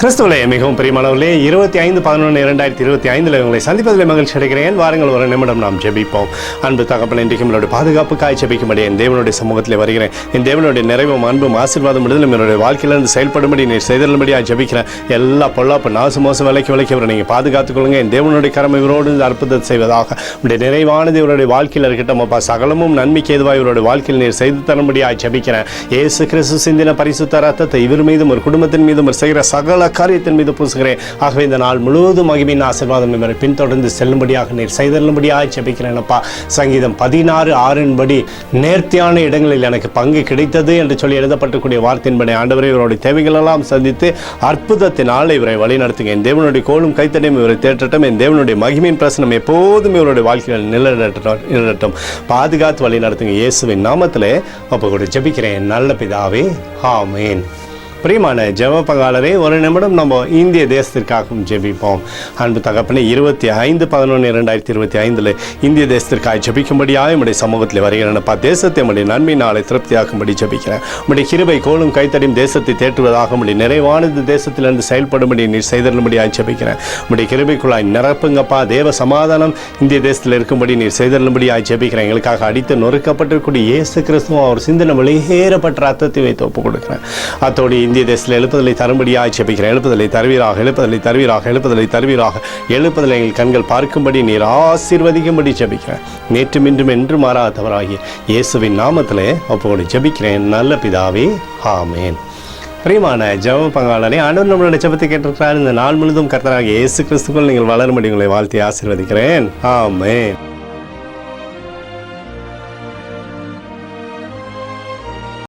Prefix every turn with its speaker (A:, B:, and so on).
A: கிறிஸ்துவிலே மிகவும் பிரியமானவர்களே, 25/11/2025 உங்களை சந்திப்பதில் மகிழ்ச்சி அடைகிறேன். வாருங்கள், ஒரு நிமிடம் நாம் ஜெபிப்போம். அன்பு தகப்பன், இன்றைக்கும் என்னுடைய பாதுகாப்புக்காய் ஜெபிக்கும்படி என் தேவனுடைய சமூகத்தில் வருகிறேன். என் தேவனுடைய நிறைவும் அன்பும் ஆசீர்வாதம் விடுதலும் என்னுடைய வாழ்க்கையிலிருந்து செயல்படும்படி நீர் செய்தல்படியாக ஜெபிக்கிறேன். எல்லா பொல்லாப்பு நாசு மோசம் விலைக்கு வரை நீங்கள் பாதுகாத்துக் கொள்ளுங்க. என் தேவனுடைய கரம் இவரோடு அற்புதத்தை செய்வதாக. உடைய நிறைவானது இவருடைய வாழ்க்கையில் இருக்கட்டும். அப்பா, சகலமும் நன்மைக்கு எதுவாக இவருடைய வாழ்க்கையில் நீர் செய்து தரும்படியாக ஜெபிக்கிறேன். இயேசு கிறிஸ்து சிந்தின பரிசுத்த ரத்தத்தை இவர் மீதும் ஒரு குடும்பத்தின் மீதும் செய்கிற சகல காரியத்தின் மீது பூசுகிறேன். ஆகவே இந்த நாள் முழுவதும் மகிமையின் ஆசீர்வாதம் இவரை பின்தொடர்ந்து செல்லும்படியாக நீர் செய்தல்லும்படியாக ஜெபிக்கிறேன். அப்பா, சங்கீதம் 16:6 நேர்த்தியான இடங்களில் எனக்கு பங்கு கிடைத்தது என்று சொல்லி எழுதப்பட்டக்கூடிய வார்த்தையின்படி ஆண்டவரை இவருடைய தேவைகள் எல்லாம் சந்தித்து அற்புதத்தினால் இவரை வழி நடத்துங்க. என் தேவனுடைய கோலும் கைத்தடையும் இவரை தேற்றட்டும். என் தேவனுடைய மகிமையின் பிரசனம் எப்போதும் இவருடைய வாழ்க்கையில் நிலநடட்டும். பாதுகாத்து வழி நடத்துங்க. இயேசுவின் நாமத்திலே அப்போ ஜெபிக்கிறேன் நல்ல பிதாவே, ஆமென். பிரியமான ஜெப பங்காளரே, ஒரு நிமிடம் நம்ம இந்திய தேசத்திற்காகவும் ஜெபிப்போம். அன்பு தகப்பனே, 25/11/2025 இந்திய தேசத்திற்காக ஜெபிக்கும்படியாக நம்முடைய சமூகத்தில் வருகிறேன்ப்பா. தேசத்தை நம்முடைய நன்மை நாளை திருப்தியாக்கும்படி ஜெபிக்கிறேன். நம்முடைய கிருபை கோலும் கைத்தடியும் தேசத்தை தேற்றுவதாக நம்முடைய நிறைவானது தேசத்திலிருந்து செயல்படும்படி நீர் செய்தரும்படியாக ஜெபிக்கிறேன். நம்முடைய கிருபைக்குள்ளாய் நிரப்புங்கப்பா. தேவ சமாதானம் இந்திய தேசத்தில் இருக்கும்படி நீர் செய்தரும்படியாக ஜெபிக்கிறேன். எங்களுக்காக அடித்து நொறுக்கப்பட்டிருக்கூடிய இயேசு கிறிஸ்துவும் அவர் சிந்தின வெளியேறப்பட்ட ரத்தத்தை வைத்து ஒப்புக் கொடுக்கிறேன். அத்தோடு இந்திய தேசத்தில் எழுப்புதலை தரும்படியாக ஜெபிக்கிறேன். எழுப்புதலை தருவீராக, எழுப்புதலை தருவீராக, எழுப்புதலை தருவீராக. எழுப்புதலை எங்கள் கண்கள் பார்க்கும்படி நீர் ஆசீர்வதிக்கும்படி ஜெபிக்கிறேன். நேற்றும் இன்றும் என்று மாறாதவராகிய இயேசுவின் நாமத்திலே அப்போது ஜெபிக்கிறேன் நல்ல பிதாவே, ஆமென். பிரியமான ஜெப பங்காளரே, ஆண்டவர் நம்மளுடைய ஜெபத்தை கேட்டிருக்கிறார். இந்த நாள் முழுவதும் கர்த்தராகிய இயேசு கிறிஸ்துக்குள் நீங்கள் வளரும்படி உங்களை வாழ்த்தி ஆசீர்வதிக்கிறேன். ஆமென்.